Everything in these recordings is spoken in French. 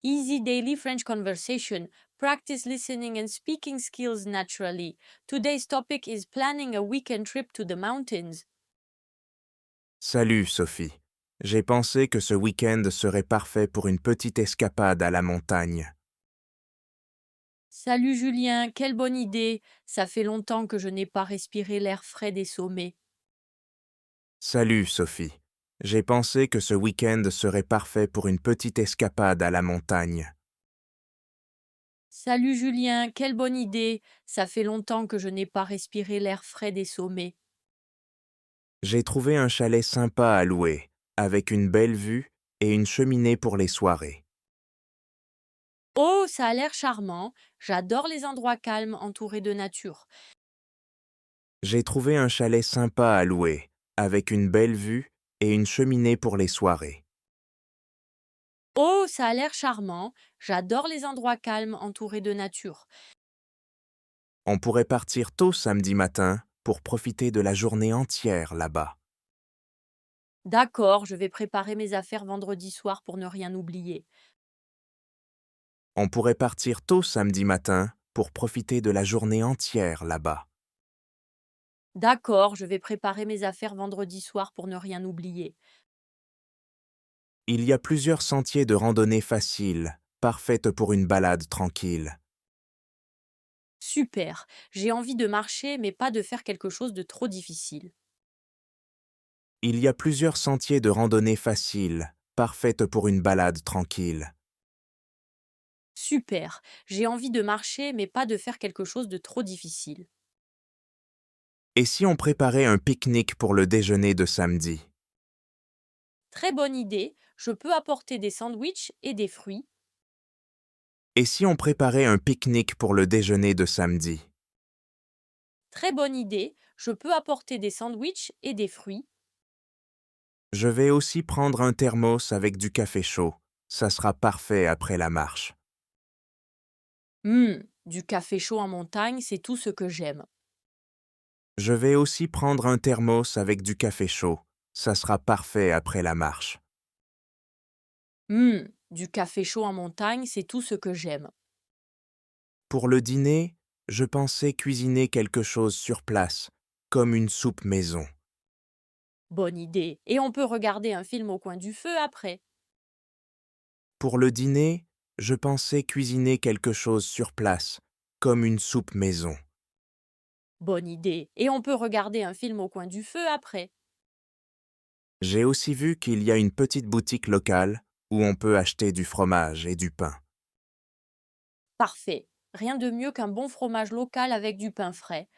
Easy daily French conversation. Practice listening and speaking skills naturally. Today's topic is planning a weekend trip to the mountains. Salut Sophie. J'ai pensé que ce week-end serait parfait pour une petite escapade à la montagne. Salut Julien, quelle bonne idée. Ça fait longtemps que je n'ai pas respiré l'air frais des sommets. Salut Sophie. J'ai pensé que ce week-end serait parfait pour une petite escapade à la montagne. Salut Julien, quelle bonne idée. Ça fait longtemps que je n'ai pas respiré l'air frais des sommets. J'ai trouvé un chalet sympa à louer, avec une belle vue et une cheminée pour les soirées. Oh, ça a l'air charmant. J'adore les endroits calmes entourés de nature. J'ai trouvé un chalet sympa à louer, avec une belle vue et une cheminée pour les soirées. Oh, ça a l'air charmant. J'adore les endroits calmes entourés de nature. On pourrait partir tôt samedi matin pour profiter de la journée entière là-bas. D'accord, je vais préparer mes affaires vendredi soir pour ne rien oublier. On pourrait partir tôt samedi matin pour profiter de la journée entière là-bas. D'accord, je vais préparer mes affaires vendredi soir pour ne rien oublier. Il y a plusieurs sentiers de randonnée faciles, parfaites pour une balade tranquille. Super, j'ai envie de marcher mais pas de faire quelque chose de trop difficile. Il y a plusieurs sentiers de randonnée faciles, parfaites pour une balade tranquille. Super, j'ai envie de marcher mais pas de faire quelque chose de trop difficile. Et si on préparait un pique-nique pour le déjeuner de samedi? Très bonne idée, je peux apporter des sandwichs et des fruits. Et si on préparait un pique-nique pour le déjeuner de samedi? Très bonne idée, je peux apporter des sandwichs et des fruits. Je vais aussi prendre un thermos avec du café chaud. Ça sera parfait après la marche. Du café chaud en montagne, c'est tout ce que j'aime. Je vais aussi prendre un thermos avec du café chaud. Ça sera parfait après la marche. Du café chaud en montagne, c'est tout ce que j'aime. Pour le dîner, je pensais cuisiner quelque chose sur place, comme une soupe maison. Bonne idée. Et on peut regarder un film au coin du feu après. Pour le dîner, je pensais cuisiner quelque chose sur place, comme une soupe maison. Bonne idée. Et on peut regarder un film au coin du feu après. J'ai aussi vu qu'il y a une petite boutique locale où on peut acheter du fromage et du pain. Parfait. Rien de mieux qu'un bon fromage local avec du pain frais.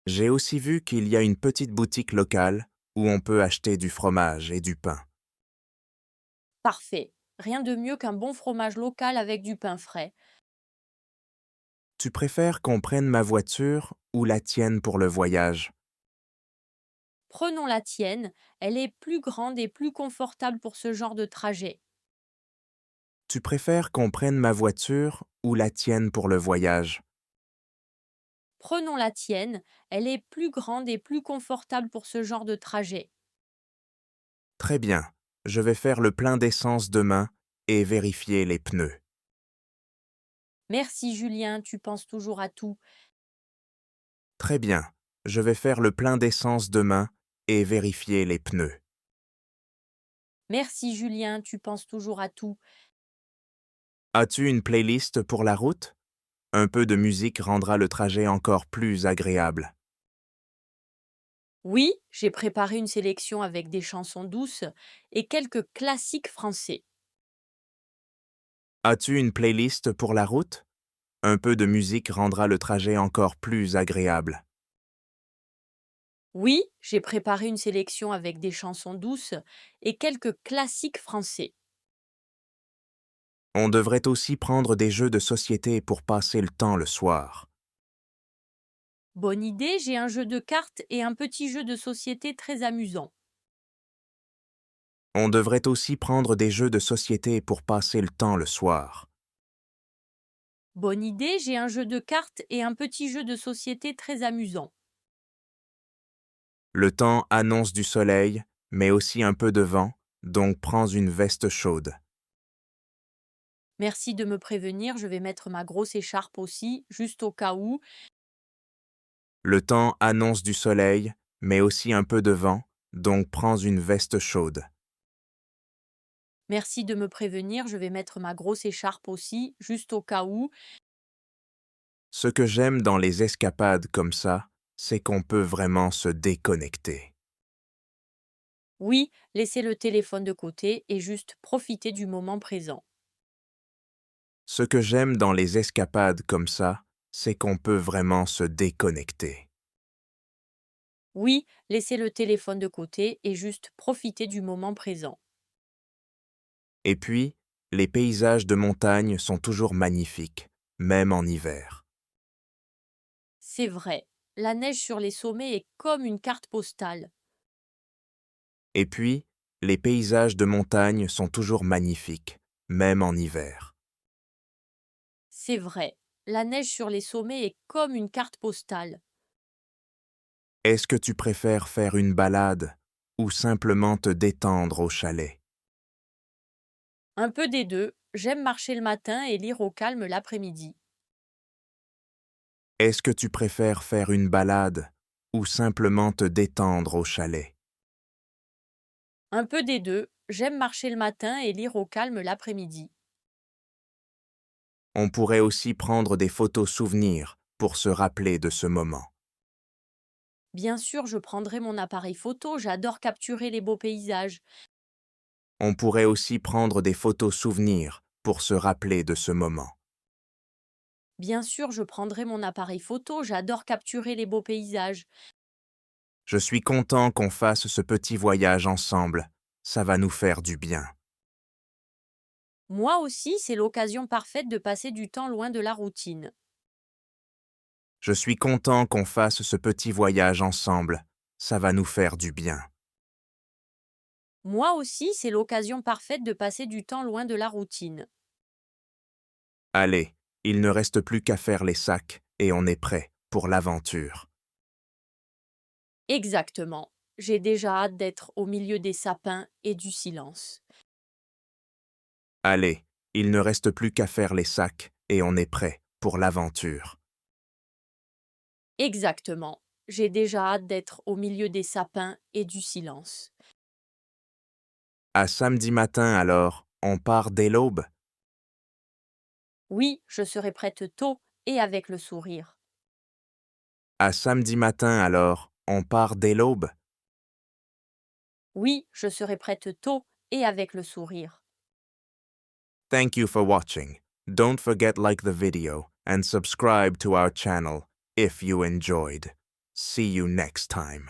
J'ai aussi vu qu'il y a une petite boutique locale où on peut acheter du fromage et du pain. Parfait. Rien de mieux qu'un bon fromage local avec du pain frais. Tu préfères qu'on prenne ma voiture ou la tienne pour le voyage? Prenons la tienne. Elle est plus grande et plus confortable pour ce genre de trajet. Tu préfères qu'on prenne ma voiture ou la tienne pour le voyage? Prenons la tienne. Elle est plus grande et plus confortable pour ce genre de trajet. Très bien, je vais faire le plein d'essence demain et vérifier les pneus. Merci Julien, tu penses toujours à tout. Très bien, je vais faire le plein d'essence demain et vérifier les pneus. Merci Julien, tu penses toujours à tout. As-tu une playlist pour la route? Un peu de musique rendra le trajet encore plus agréable. Oui, j'ai préparé une sélection avec des chansons douces et quelques classiques français. As-tu une playlist pour la route? Un peu de musique rendra le trajet encore plus agréable. Oui, j'ai préparé une sélection avec des chansons douces et quelques classiques français. On devrait aussi prendre des jeux de société pour passer le temps le soir. Bonne idée, j'ai un jeu de cartes et un petit jeu de société très amusant. On devrait aussi prendre des jeux de société pour passer le temps le soir. Bonne idée, j'ai un jeu de cartes et un petit jeu de société très amusant. Le temps annonce du soleil, mais aussi un peu de vent, donc prends une veste chaude. Merci de me prévenir, je vais mettre ma grosse écharpe aussi, juste au cas où. Le temps annonce du soleil, mais aussi un peu de vent, donc prends une veste chaude. Merci de me prévenir, je vais mettre ma grosse écharpe aussi, juste au cas où. Ce que j'aime dans les escapades comme ça, c'est qu'on peut vraiment se déconnecter. Oui, laissez le téléphone de côté et juste profiter du moment présent. Ce que j'aime dans les escapades comme ça, c'est qu'on peut vraiment se déconnecter. Oui, laissez le téléphone de côté et juste profiter du moment présent. Et puis, les paysages de montagne sont toujours magnifiques, même en hiver. C'est vrai, la neige sur les sommets est comme une carte postale. Et puis, les paysages de montagne sont toujours magnifiques, même en hiver. C'est vrai, la neige sur les sommets est comme une carte postale. Est-ce que tu préfères faire une balade ou simplement te détendre au chalet? Un peu des deux, j'aime marcher le matin et lire au calme l'après-midi. Est-ce que tu préfères faire une balade ou simplement te détendre au chalet? Un peu des deux, j'aime marcher le matin et lire au calme l'après-midi. On pourrait aussi prendre des photos souvenirs pour se rappeler de ce moment. Bien sûr, je prendrai mon appareil photo, j'adore capturer les beaux paysages. On pourrait aussi prendre des photos souvenirs pour se rappeler de ce moment. Bien sûr, je prendrai mon appareil photo, j'adore capturer les beaux paysages. Je suis content qu'on fasse ce petit voyage ensemble. Ça va nous faire du bien. Moi aussi, c'est l'occasion parfaite de passer du temps loin de la routine. Je suis content qu'on fasse ce petit voyage ensemble. Ça va nous faire du bien. Moi aussi, c'est l'occasion parfaite de passer du temps loin de la routine. Allez, il ne reste plus qu'à faire les sacs et on est prêt pour l'aventure. Exactement. J'ai déjà hâte d'être au milieu des sapins et du silence. Allez, il ne reste plus qu'à faire les sacs et on est prêt pour l'aventure. Exactement. J'ai déjà hâte d'être au milieu des sapins et du silence. À samedi matin alors, on part dès l'aube? Oui, je serai prête tôt et avec le sourire. À samedi matin alors, on part dès l'aube? Oui, je serai prête tôt et avec le sourire. Thank you for watching. Don't forget like the video and subscribe to our channel if you enjoyed. See you next time.